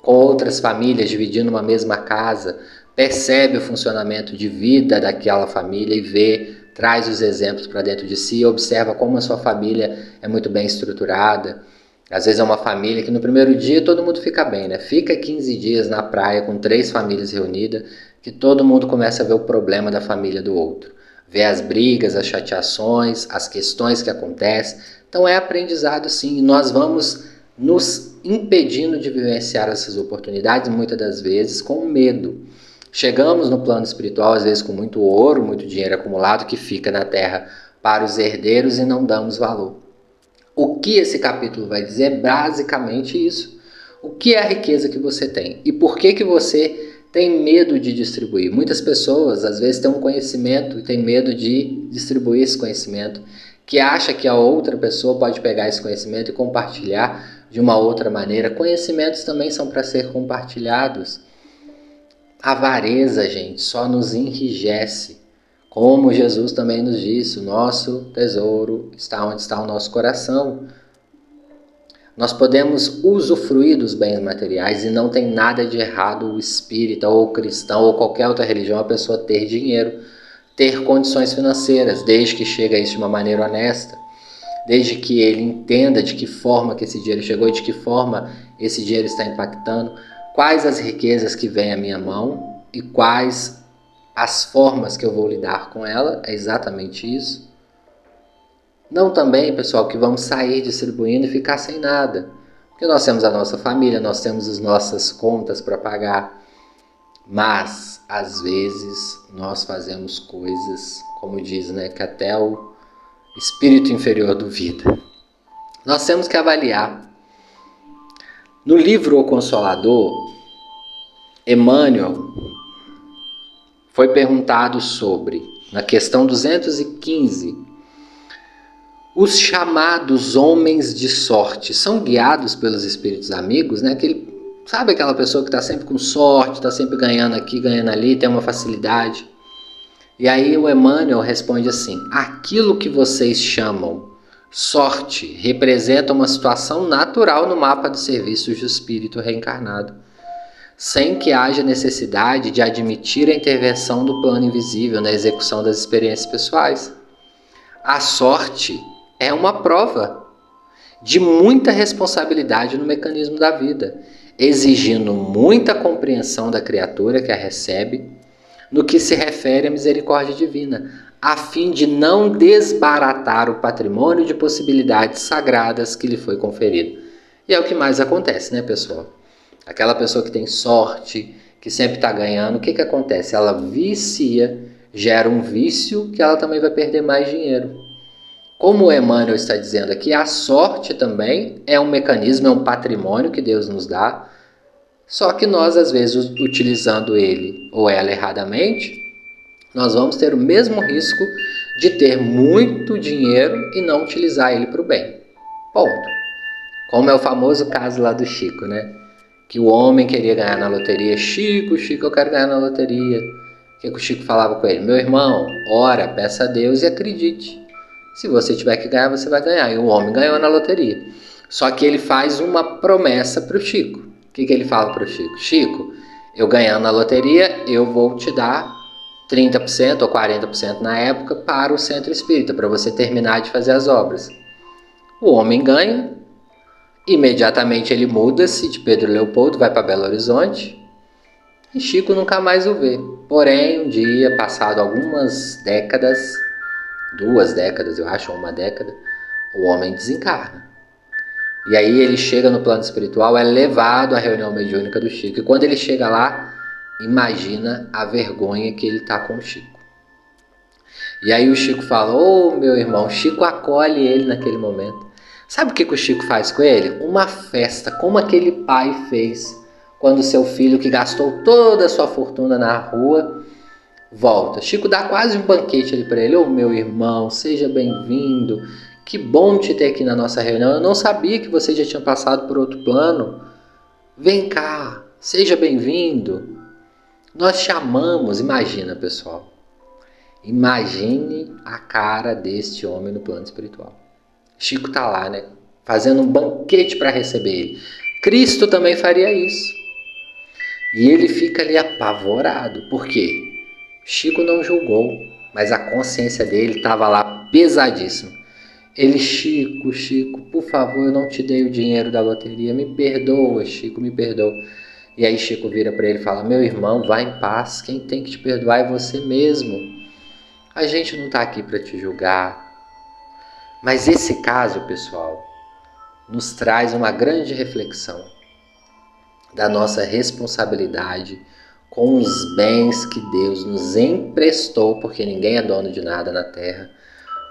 com outras famílias, dividindo uma mesma casa, percebe o funcionamento de vida daquela família e traz os exemplos para dentro de si, observa como a sua família é muito bem estruturada. Às vezes é uma família que no primeiro dia todo mundo fica bem, né? Fica 15 dias na praia com 3 famílias reunidas, que todo mundo começa a ver o problema da família do outro. Vê as brigas, as chateações, as questões que acontecem. Então é aprendizado sim, e nós vamos nos impedindo de vivenciar essas oportunidades, muitas das vezes com medo. Chegamos no plano espiritual, às vezes com muito ouro, muito dinheiro acumulado, que fica na terra para os herdeiros e não damos valor. O que esse capítulo vai dizer é basicamente isso. O que é a riqueza que você tem? E por que você tem medo de distribuir? Muitas pessoas, às vezes, têm um conhecimento e têm medo de distribuir esse conhecimento, que acha que a outra pessoa pode pegar esse conhecimento e compartilhar de uma outra maneira. Conhecimentos também são para ser compartilhados. A avareza, gente, só nos enrijece. Como Jesus também nos disse, o nosso tesouro está onde está o nosso coração. Nós podemos usufruir dos bens materiais e não tem nada de errado o espírita ou o cristão ou qualquer outra religião a pessoa ter dinheiro, ter condições financeiras, desde que chegue a isso de uma maneira honesta, desde que ele entenda de que forma que esse dinheiro chegou e de que forma esse dinheiro está impactando, quais as riquezas que vêm à minha mão e quais as formas que eu vou lidar com ela, é exatamente isso. Não também, pessoal, que vamos sair distribuindo e ficar sem nada. Porque nós temos a nossa família, nós temos as nossas contas para pagar. Mas, às vezes, nós fazemos coisas, como diz, né, que até o espírito inferior duvida. Nós temos que avaliar No livro O Consolador, Emmanuel foi perguntado sobre, na questão 215, os chamados homens de sorte são guiados pelos espíritos amigos, né? Sabe aquela pessoa que está sempre com sorte, está sempre ganhando aqui, ganhando ali, tem uma facilidade. E aí o Emmanuel responde assim: aquilo que vocês chamam sorte representa uma situação natural no mapa dos serviços do espírito reencarnado, sem que haja necessidade de admitir a intervenção do plano invisível na execução das experiências pessoais. A sorte é uma prova de muita responsabilidade no mecanismo da vida, exigindo muita compreensão da criatura que a recebe no que se refere à misericórdia divina, a fim de não desbaratar o patrimônio de possibilidades sagradas que lhe foi conferido. E é o que mais acontece, né, pessoal? Aquela pessoa que tem sorte, que sempre está ganhando, o que acontece? Ela vicia, gera um vício que ela também vai perder mais dinheiro. Como o Emmanuel está dizendo aqui, a sorte também é um mecanismo, é um patrimônio que Deus nos dá, só que nós, às vezes, utilizando ele ou ela erradamente, nós vamos ter o mesmo risco de ter muito dinheiro e não utilizar ele para o bem. Ponto. Como é o famoso caso lá do Chico, né? Que o homem queria ganhar na loteria. Chico, eu quero ganhar na loteria. O que o Chico falava com ele? Meu irmão, ora, peça a Deus e acredite. Se você tiver que ganhar, você vai ganhar. E o homem ganhou na loteria. Só que ele faz uma promessa para o Chico. O que ele fala para o Chico? Chico, eu ganhando na loteria, eu vou te dar 30% ou 40% na época para o centro espírita, para você terminar de fazer as obras. O homem ganha, imediatamente ele muda-se de Pedro Leopoldo, vai para Belo Horizonte, e Chico nunca mais o vê. Porém, um dia, passado algumas décadas, 2 décadas, eu acho, ou 1 década, o homem desencarna. E aí ele chega no plano espiritual, é levado à reunião mediúnica do Chico. E quando ele chega lá, imagina a vergonha que ele está com o Chico. E aí o Chico fala: ô meu irmão, Chico acolhe ele naquele momento. Sabe o que o Chico faz com ele? Uma festa, como aquele pai fez quando seu filho, que gastou toda a sua fortuna na rua, volta. Chico dá quase um banquete ali para ele: ô meu irmão, seja bem-vindo. Que bom te ter aqui na nossa reunião. Eu não sabia que você já tinha passado por outro plano. Vem cá, seja bem-vindo. Nós chamamos, imagina, pessoal. Imagine a cara deste homem no plano espiritual. Chico está lá, né? Fazendo um banquete para receber ele. Cristo também faria isso. E ele fica ali apavorado. Por quê? Chico não julgou, mas a consciência dele estava lá pesadíssima. Ele: Chico, por favor, eu não te dei o dinheiro da loteria, me perdoa, Chico, me perdoa. E aí Chico vira para ele e fala: meu irmão, vá em paz, quem tem que te perdoar é você mesmo. A gente não está aqui para te julgar. Mas esse caso, pessoal, nos traz uma grande reflexão da nossa responsabilidade com os bens que Deus nos emprestou, porque ninguém é dono de nada na Terra.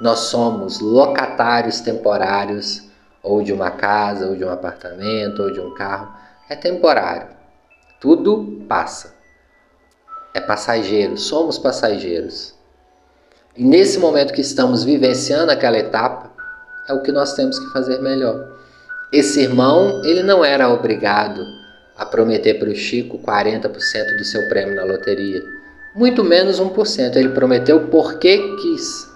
Nós somos locatários temporários, ou de uma casa, ou de um apartamento, ou de um carro. É temporário. Tudo passa. É passageiro. Somos passageiros. E nesse momento que estamos vivenciando aquela etapa, é o que nós temos que fazer melhor. Esse irmão, ele não era obrigado a prometer para o Chico 40% do seu prêmio na loteria. Muito menos 1%. Ele prometeu porque quis.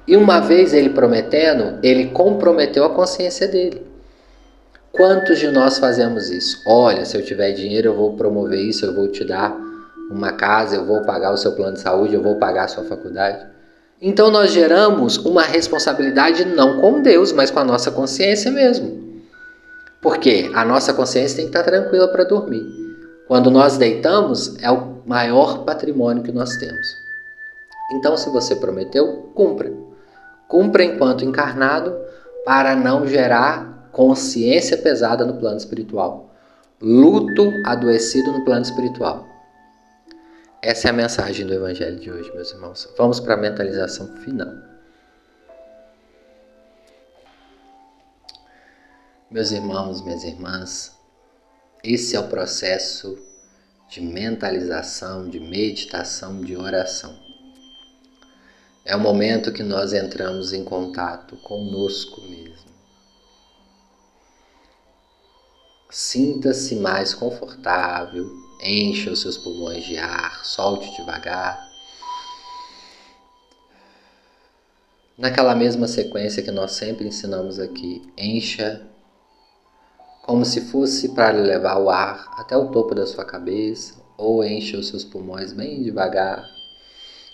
E uma vez ele prometendo, ele comprometeu a consciência dele. Quantos de nós fazemos isso? Olha, se eu tiver dinheiro eu vou promover isso, eu vou te dar uma casa, eu vou pagar o seu plano de saúde, eu vou pagar a sua faculdade. Então nós geramos uma responsabilidade não com Deus, mas com a nossa consciência mesmo. Porque a nossa consciência tem que estar tranquila para dormir. Quando nós deitamos, é o maior patrimônio que nós temos. Então, se você prometeu, cumpra. Cumpra enquanto encarnado para não gerar consciência pesada no plano espiritual. Luto adoecido no plano espiritual. Essa é a mensagem do Evangelho de hoje, meus irmãos. Vamos para a mentalização final. Meus irmãos, minhas irmãs, Esse é o processo de mentalização, de meditação, de oração. É o momento que nós entramos em contato conosco mesmo. Sinta-se mais confortável, encha os seus pulmões de ar, solte devagar. Naquela mesma sequência que nós sempre ensinamos aqui, encha como se fosse para levar o ar até o topo da sua cabeça, ou encha os seus pulmões bem devagar,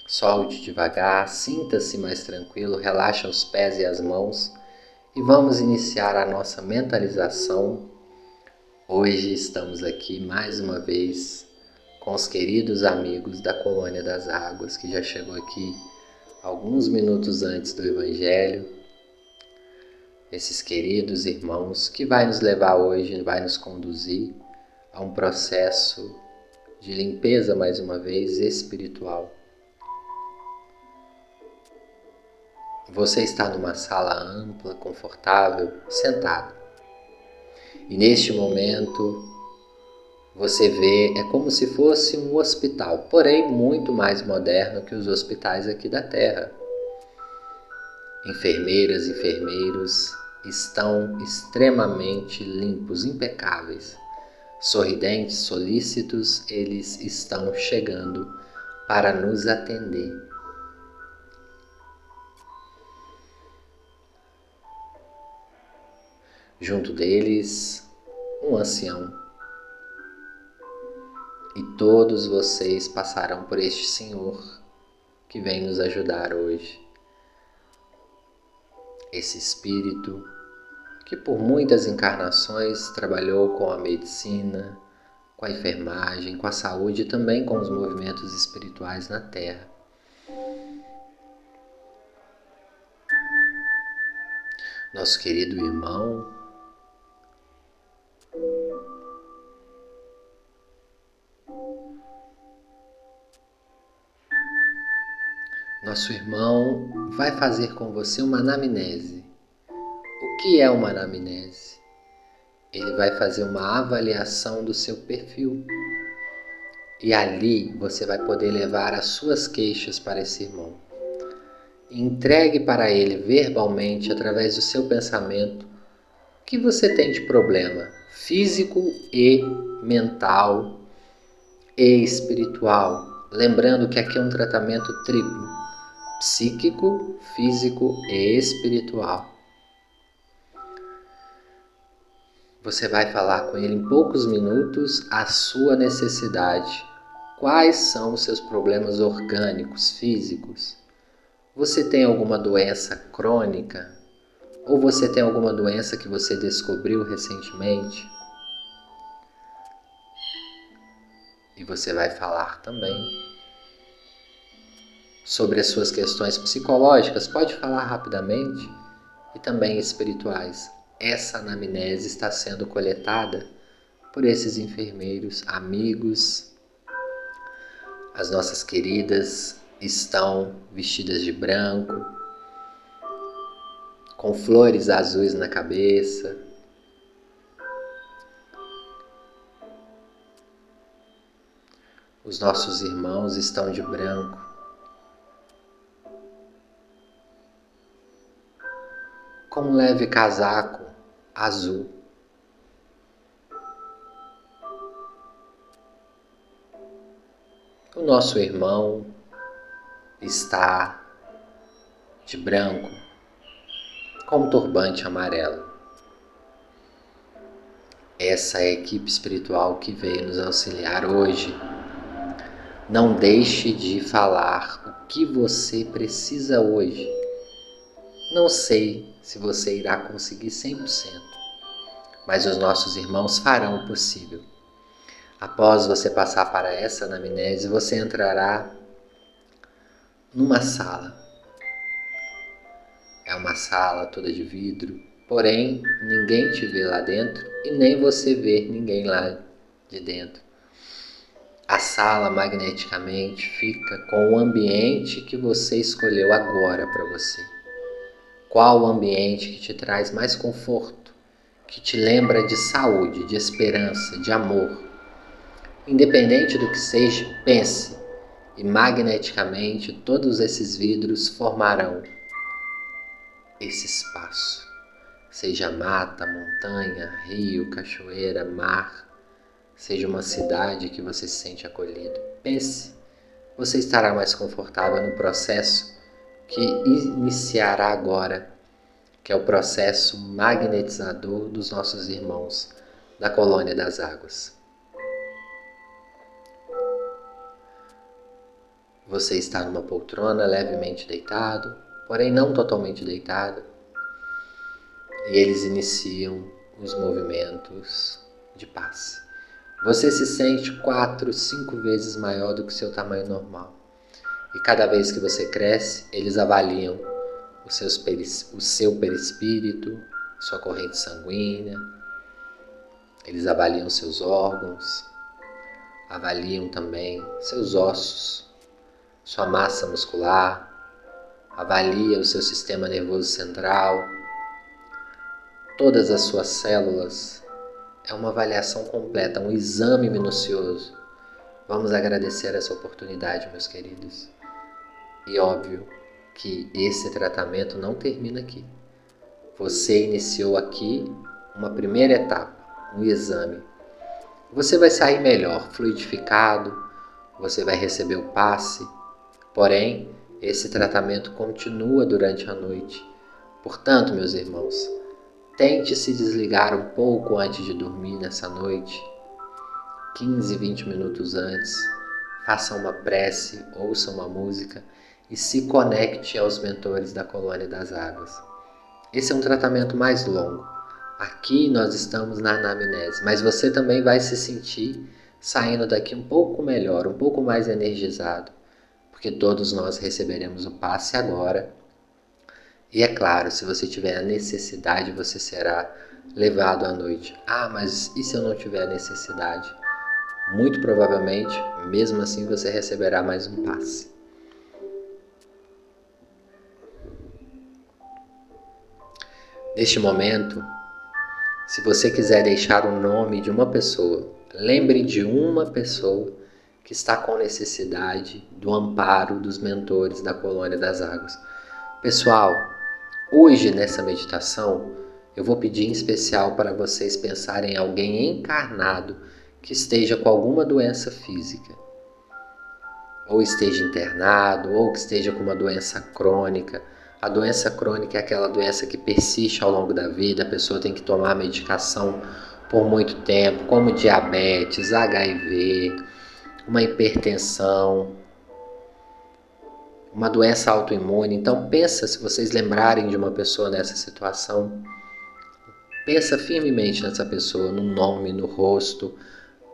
solte devagar, sinta-se mais tranquilo, relaxa os pés e as mãos e vamos iniciar a nossa mentalização. Hoje estamos aqui mais uma vez com os queridos amigos da Colônia das Águas, que já chegou aqui alguns minutos antes do Evangelho. Esses queridos irmãos que vai nos levar hoje, vai nos conduzir a um processo de limpeza, mais uma vez, espiritual. Você está numa sala ampla, confortável, sentado. E neste momento, você vê, é como se fosse um hospital, porém muito mais moderno que os hospitais aqui da Terra. Enfermeiras e enfermeiros estão extremamente limpos, impecáveis. Sorridentes, solícitos, eles estão chegando para nos atender. Junto deles, um ancião. E todos vocês passarão por este Senhor que vem nos ajudar hoje. Esse espírito que por muitas encarnações trabalhou com a medicina, com a enfermagem, com a saúde e também com os movimentos espirituais na Terra. Nosso querido irmão, vai fazer com você uma anamnese. O que é uma anamnese? Ele vai fazer uma avaliação do seu perfil. E ali você vai poder levar as suas queixas para esse irmão. Entregue para ele verbalmente, através do seu pensamento, o que você tem de problema físico e mental e espiritual. Lembrando que aqui é um tratamento triplo: psíquico, físico e espiritual. Você vai falar com ele em poucos minutos a sua necessidade. Quais são os seus problemas orgânicos, físicos? Você tem alguma doença crônica? Ou você tem alguma doença que você descobriu recentemente? E você vai falar também sobre as suas questões psicológicas. Pode falar rapidamente. E também espirituais. Essa anamnese está sendo coletada por esses enfermeiros, amigos. As nossas queridas estão vestidas de branco, com flores azuis na cabeça. Os nossos irmãos estão de branco, com um leve casaco azul. O nosso irmão está de branco, com um turbante amarelo. Essa é a equipe espiritual que veio nos auxiliar hoje. Não deixe de falar o que você precisa hoje. Não sei se você irá conseguir 100%, mas os nossos irmãos farão o possível. Após você passar para essa anamnese, você entrará numa sala. É uma sala toda de vidro, porém ninguém te vê lá dentro e nem você vê ninguém lá de dentro. A sala magneticamente fica com o ambiente que você escolheu agora para você. Qual o ambiente que te traz mais conforto que te lembra de saúde, de esperança, de amor. Independente do que seja, pense, e magneticamente todos esses vidros formarão esse espaço. Seja mata, montanha, rio, cachoeira, mar, seja uma cidade que você se sente acolhido. Pense, você estará mais confortável no processo que iniciará agora, que é o processo magnetizador dos nossos irmãos da Colônia das Águas. Você está numa poltrona levemente deitado, porém não totalmente deitado, e eles iniciam os movimentos de paz. Você se sente 4, 5 vezes maior do que seu tamanho normal. E cada vez que você cresce, eles avaliam o seu perispírito, sua corrente sanguínea, eles avaliam seus órgãos, avaliam também seus ossos, sua massa muscular, avalia o seu sistema nervoso central, todas as suas células. É uma avaliação completa, um exame minucioso. Vamos agradecer essa oportunidade, meus queridos. E óbvio que esse tratamento não termina aqui. Você iniciou aqui uma primeira etapa, um exame. Você vai sair melhor, fluidificado, você vai receber o passe. Porém, esse tratamento continua durante a noite. Portanto, meus irmãos, tente se desligar um pouco antes de dormir nessa noite. 15, 20 minutos antes, faça uma prece, ouça uma música e se conecte aos mentores da Colônia das Águas. Esse é um tratamento mais longo. Aqui nós estamos na anamnese, mas você também vai se sentir saindo daqui um pouco melhor, um pouco mais energizado, porque todos nós receberemos o passe agora. E é claro, se você tiver a necessidade, você será levado à noite. Ah, mas e se eu não tiver a necessidade? Muito provavelmente, mesmo assim, você receberá mais um passe. Neste momento, se você quiser deixar o nome de uma pessoa, lembre de uma pessoa que está com necessidade do amparo dos mentores da Colônia das Águas. Pessoal, hoje nessa meditação, eu vou pedir em especial para vocês pensarem em alguém encarnado que esteja com alguma doença física, ou esteja internado, ou que esteja com uma doença crônica. A doença crônica é aquela doença que persiste ao longo da vida, a pessoa tem que tomar medicação por muito tempo, como diabetes, HIV, uma hipertensão, uma doença autoimune. Então pensa, se vocês lembrarem de uma pessoa nessa situação, pensa firmemente nessa pessoa, no nome, no rosto,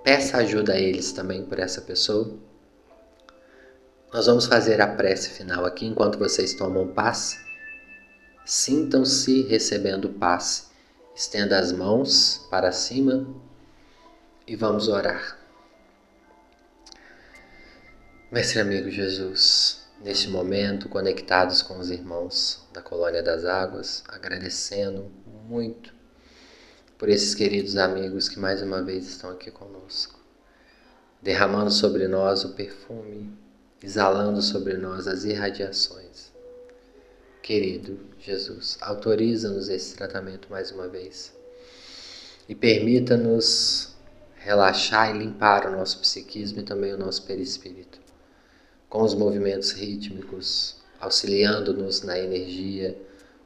peça ajuda a eles também por essa pessoa. Nós vamos fazer a prece final aqui enquanto vocês tomam passe. Sintam-se recebendo o passe. Estenda as mãos para cima e vamos orar. Mestre amigo Jesus, neste momento, conectados com os irmãos da Colônia das Águas, agradecendo muito por esses queridos amigos que mais uma vez estão aqui conosco, derramando sobre nós o perfume, exalando sobre nós as irradiações. Querido Jesus, autoriza-nos esse tratamento mais uma vez e permita-nos relaxar e limpar o nosso psiquismo e também o nosso perispírito, com os movimentos rítmicos, auxiliando-nos na energia.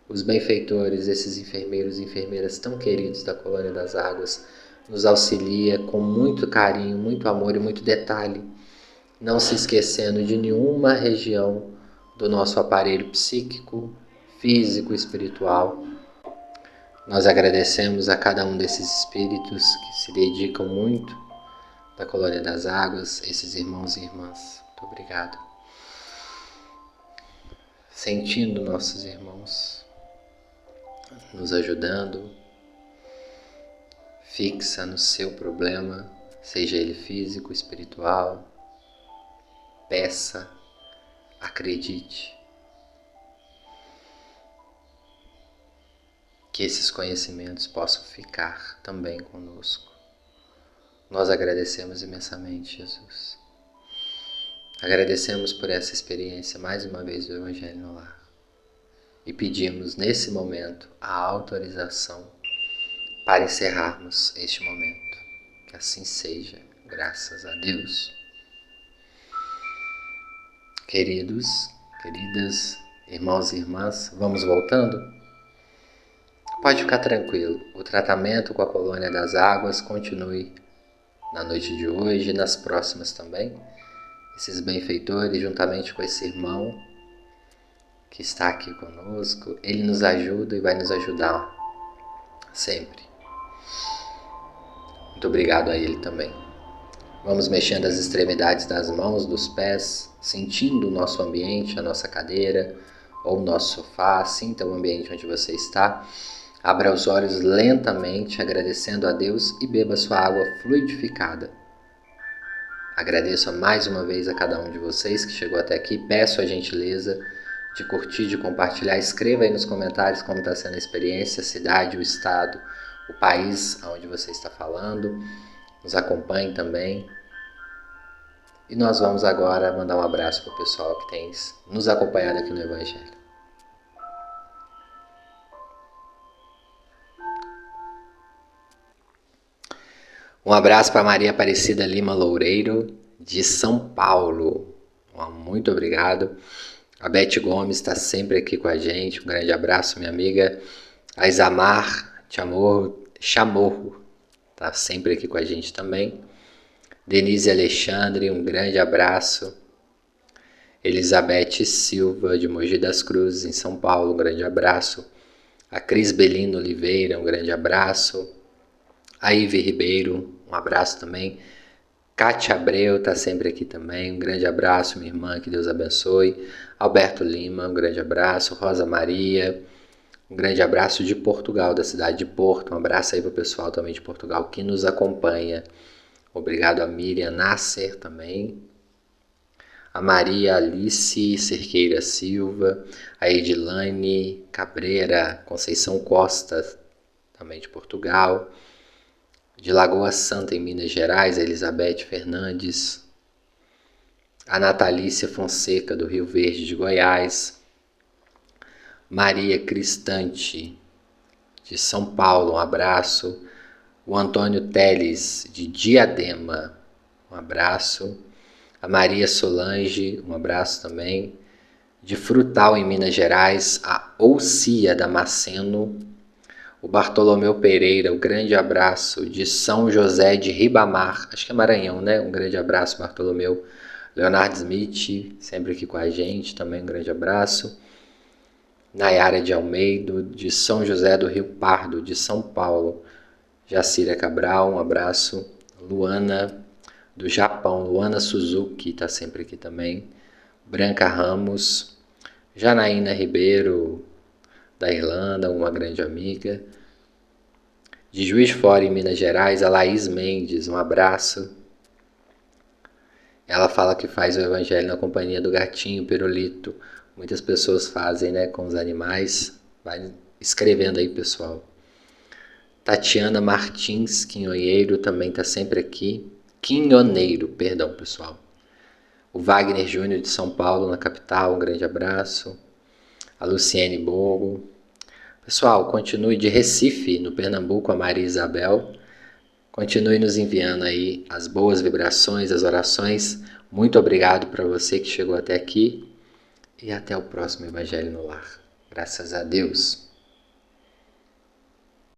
Os benfeitores, esses enfermeiros e enfermeiras tão queridos da Colônia das Águas, nos auxilia com muito carinho, muito amor e muito detalhe, não se esquecendo de nenhuma região do nosso aparelho psíquico, físico e espiritual. Nós agradecemos a cada um desses espíritos que se dedicam muito da Colônia das Águas, esses irmãos e irmãs. Muito obrigado. Sentindo nossos irmãos nos ajudando, fixa no seu problema, seja ele físico, espiritual, peça, acredite. que esses conhecimentos possam ficar também conosco. Nós agradecemos imensamente, Jesus. Agradecemos por essa experiência mais uma vez do Evangelho no Lar. E pedimos nesse momento a autorização para encerrarmos este momento. Que assim seja, graças a Deus. Queridos, queridas, irmãos e irmãs, vamos voltando? Pode ficar tranquilo, o tratamento com a colônia das águas continue na noite de hoje e nas próximas também. Esses benfeitores, juntamente com esse irmão que está aqui conosco, ele nos ajuda e vai nos ajudar sempre. Muito obrigado a ele também. Vamos mexendo as extremidades das mãos, dos pés, sentindo o nosso ambiente, a nossa cadeira ou o nosso sofá. Sinta o ambiente onde você está. Abra os olhos lentamente, agradecendo a Deus e beba sua água fluidificada. Agradeço mais uma vez a cada um de vocês que chegou até aqui. Peço a gentileza de curtir, de compartilhar. Escreva aí nos comentários como está sendo a experiência, a cidade, o estado, o país onde você está falando. Nos acompanhe também. E nós vamos agora mandar um abraço para o pessoal que tem nos acompanhado aqui no Evangelho. Um abraço para Maria Aparecida Lima Loureiro, de São Paulo. Muito obrigado. A Beth Gomes está sempre aqui com a gente. Um grande abraço, minha amiga. A Isamar Chamorro está sempre aqui com a gente também. Denise Alexandre, um grande abraço. Elizabeth Silva, de Mogi das Cruzes, em São Paulo, um grande abraço. A Cris Belino Oliveira, um grande abraço. A Ive Ribeiro, um abraço também. Cátia Abreu está sempre aqui também, um grande abraço, minha irmã, que Deus abençoe. Alberto Lima, um grande abraço. Rosa Maria, um grande abraço de Portugal, da cidade de Porto. Um abraço aí para o pessoal também de Portugal que nos acompanha. Obrigado a Miriam Nasser também. A Maria Alice Cerqueira Silva. A Edilane Cabreira Conceição Costa, também de Portugal. De Lagoa Santa, em Minas Gerais, a Elizabeth Fernandes. A Natalícia Fonseca, do Rio Verde, de Goiás. Maria Cristante, de São Paulo, um abraço. O Antônio Teles, de Diadema, um abraço. A Maria Solange, um abraço também. De Frutal, em Minas Gerais, a Oucia Damasceno. O Bartolomeu Pereira, um grande abraço. De São José de Ribamar, acho que é Maranhão, né? Um grande abraço, Bartolomeu. Leonardo Smith, sempre aqui com a gente, também um grande abraço. Nayara de Almeida, de São José do Rio Pardo, de São Paulo. Jacira Cabral, um abraço. Luana, do Japão. Luana Suzuki, está sempre aqui também. Branca Ramos. Janaína Ribeiro, da Irlanda, uma grande amiga. De Juiz de Fora, em Minas Gerais, a Laís Mendes, um abraço. Ela fala que faz o Evangelho na companhia do gatinho Pirulito. Muitas pessoas fazem, né, com os animais. Vai escrevendo aí, pessoal. Tatiana Martins Quinhoneiro também está sempre aqui. Quinhoneiro, perdão, pessoal. O Wagner Júnior, de São Paulo, na capital, um grande abraço. A Luciene Bogo. Pessoal, continue de Recife, no Pernambuco, a Maria Isabel. Continue nos enviando aí as boas vibrações, as orações. Muito obrigado para você que chegou até aqui. E até o próximo Evangelho no Lar. Graças a Deus.